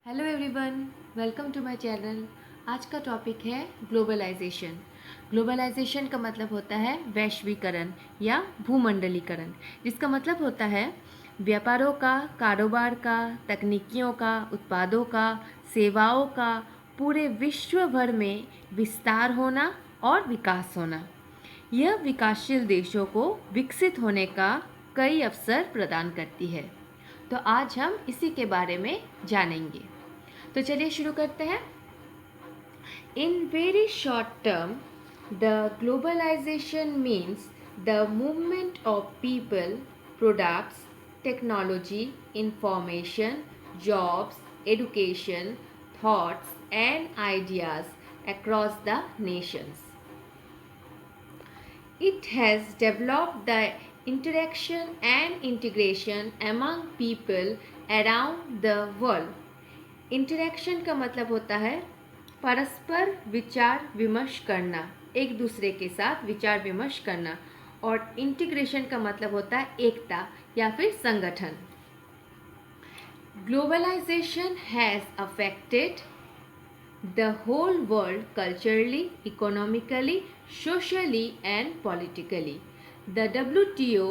Hello everyone, welcome to my channel. आज का topic है ग्लोबलाइजेशन। ग्लोबलाइजेशन का मतलब होता है वैश्वीकरण या भूमंडलीकरण, जिसका मतलब होता है व्यापारों का, कारोबार का, तकनीकियों का, उत्पादों का, सेवाओं का पूरे विश्व भर में विस्तार होना और विकास होना। यह विकासशील देशों को विकसित होने का कई अवसर प्रदान करती है। तो आज हम इसी के बारे में जानेंगे। तो चलिए शुरू करते हैं। In very short term, the globalization means the movement of people, products, technology, information, jobs, education, thoughts, and ideas across the nations. It has developed the interaction and integration among people around the world. Interaction का मतलब होता है परस्पर विचार विमर्श करना, एक दूसरे के साथ विचार विमर्श करना, और इंटीग्रेशन का मतलब होता है एकता या फिर संगठन। Globalisation has affected the whole world culturally, economically, socially, and politically. The WTO,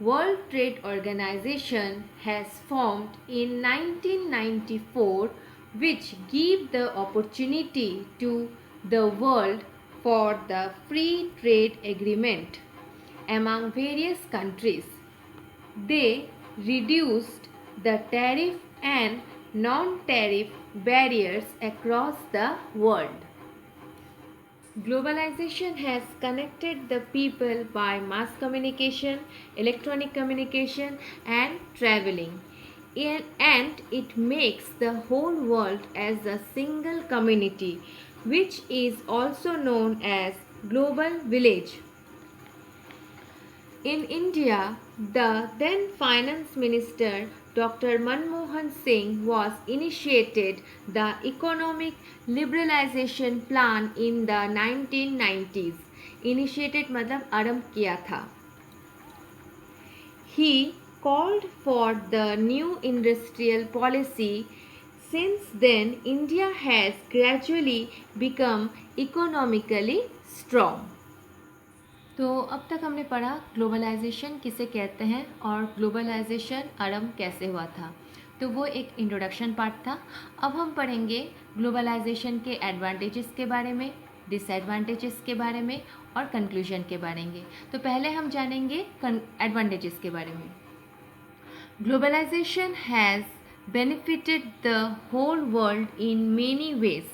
World Trade Organization, has formed in 1994, which gave the opportunity to the world for the free trade agreement among various countries. They reduced the tariff and non-tariff barriers across the world. Globalization has connected the people by mass communication, electronic communication, and traveling. And it makes the whole world as a single community, which is also known as global village. In India, the then Finance Minister Dr. Manmohan Singh was initiated the economic liberalization plan in the 1990s. Initiated मतलब आरंभ किया था. He called for the new industrial policy. Since then, India has gradually become economically strong. तो अब तक हमने पढ़ा globalisation किसे कहते हैं और ग्लोबलाइजेशन आरंभ कैसे हुआ था। तो वो एक इंट्रोडक्शन पार्ट था। अब हम पढ़ेंगे ग्लोबलाइजेशन के एडवांटेजेस के बारे में, डिसएडवांटेजेस के बारे में और कंक्लूजन के बारे में। तो पहले हम जानेंगे एडवांटेजेस के बारे में। Globalisation has benefited the whole world in many ways.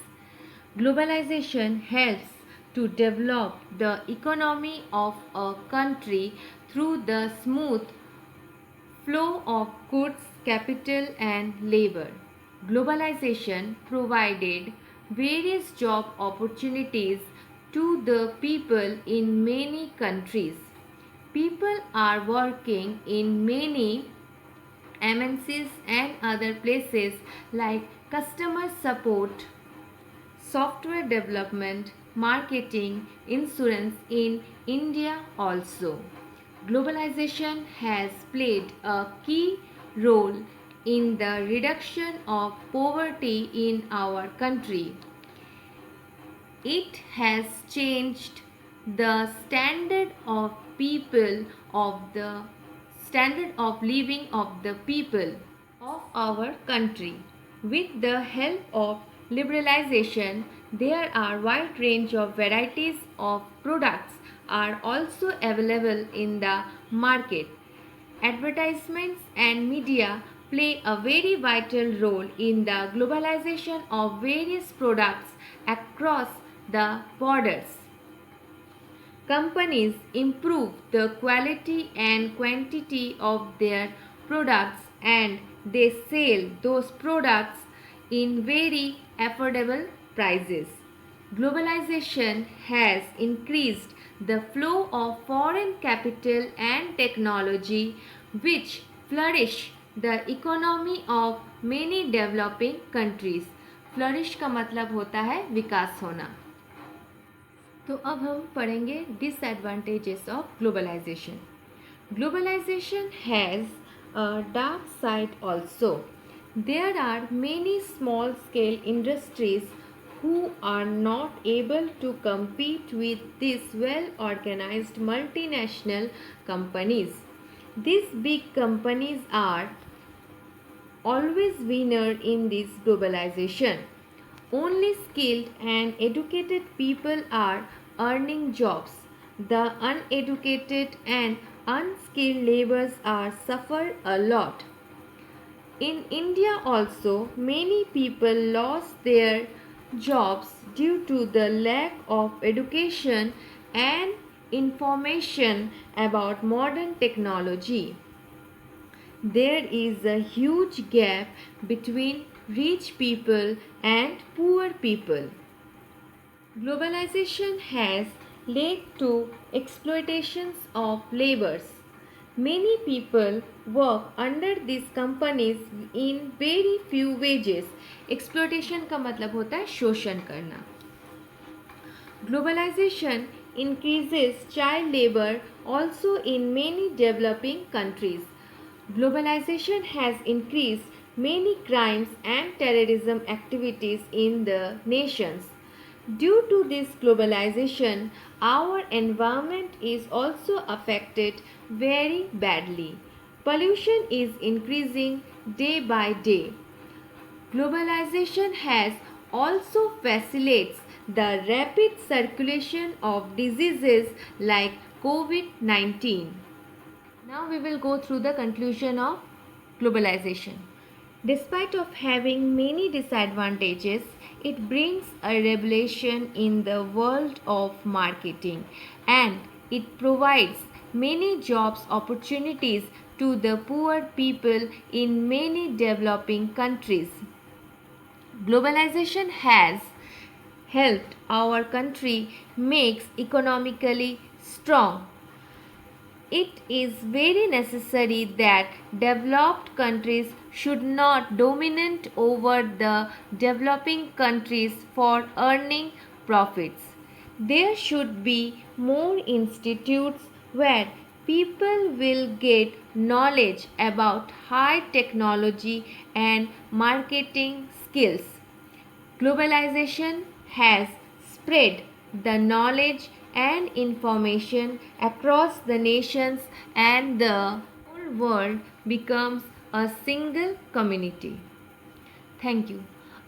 Globalization helps to develop the economy of a country through the smooth flow of goods, capital, and labor. Globalization provided various job opportunities to the people in many countries. People are working in many MNCs and other places like customer support, software development, marketing, insurance in India also. Globalization has played a key role in the reduction of poverty in our country. It has changed the standard of living of the people of our country. With the help of liberalization, there are wide range of varieties of products are also available in the market. Advertisements and media play a very vital role in the globalization of various products across the borders. Companies improve the quality and quantity of their products and they sell those products in very affordable prices. Globalization has increased the flow of foreign capital and technology which flourish the economy of many developing countries. Flourish का मतलब होता है विकास होना। तो अब हम पढ़ेंगे disadvantages of globalisation. Globalisation has a dark side also. There are many small scale industries who are not able to compete with these well organized multinational companies. These big companies are always winner in this globalization. Only skilled and educated people are earning jobs. The uneducated and unskilled laborers are suffer a lot. In India also, many people lost their jobs due to the lack of education and information about modern technology. There is a huge gap between rich people and poor people. Globalization has led to exploitations of laborers. Many people work under these companies in very few wages. Exploitation का मतलब होता है शोषण करना. Globalization increases child labor also in many developing countries. Globalization has increased many crimes and terrorism activities in the nations. Due to this globalization, our environment is also affected very badly. Pollution is increasing day by day. Globalization has also facilitates the rapid circulation of diseases like COVID-19. Now we will go through the conclusion of globalization. Despite of having many disadvantages, it brings a revelation in the world of marketing, and it provides many jobs opportunities to the poor people in many developing countries. Globalization has helped our country makes economically strong. It is very necessary that developed countries should not dominate over the developing countries for earning profits. There should be more institutes where people will get knowledge about high technology and marketing skills. Globalization has spread the knowledge and information across the nations, and the whole world becomes a single community. Thank you.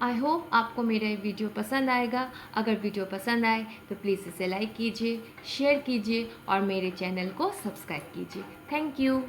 I hope आपको मेरा ये video पसंद आएगा. अगर video पसंद आए तो please इसे लाइक कीजिए, शेयर कीजिए और मेरे चैनल को सब्सक्राइब कीजिए. Thank you.